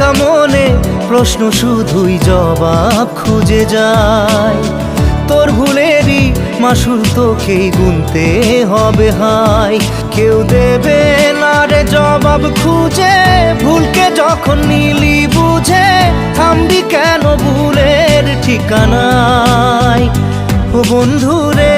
ভাঙা মনে প্রশ্ন শুধুই জবাব খুঁজে যায়। তোর ভুলেরই মাসুল তোকেই গুনতে হবে হাই। কেউ দেবে না রে জবাব খুঁজে, ভুলকে যখন নিলি বুঝে থামবি কেন ভুলের ঠিকানায়। ও বন্ধু রে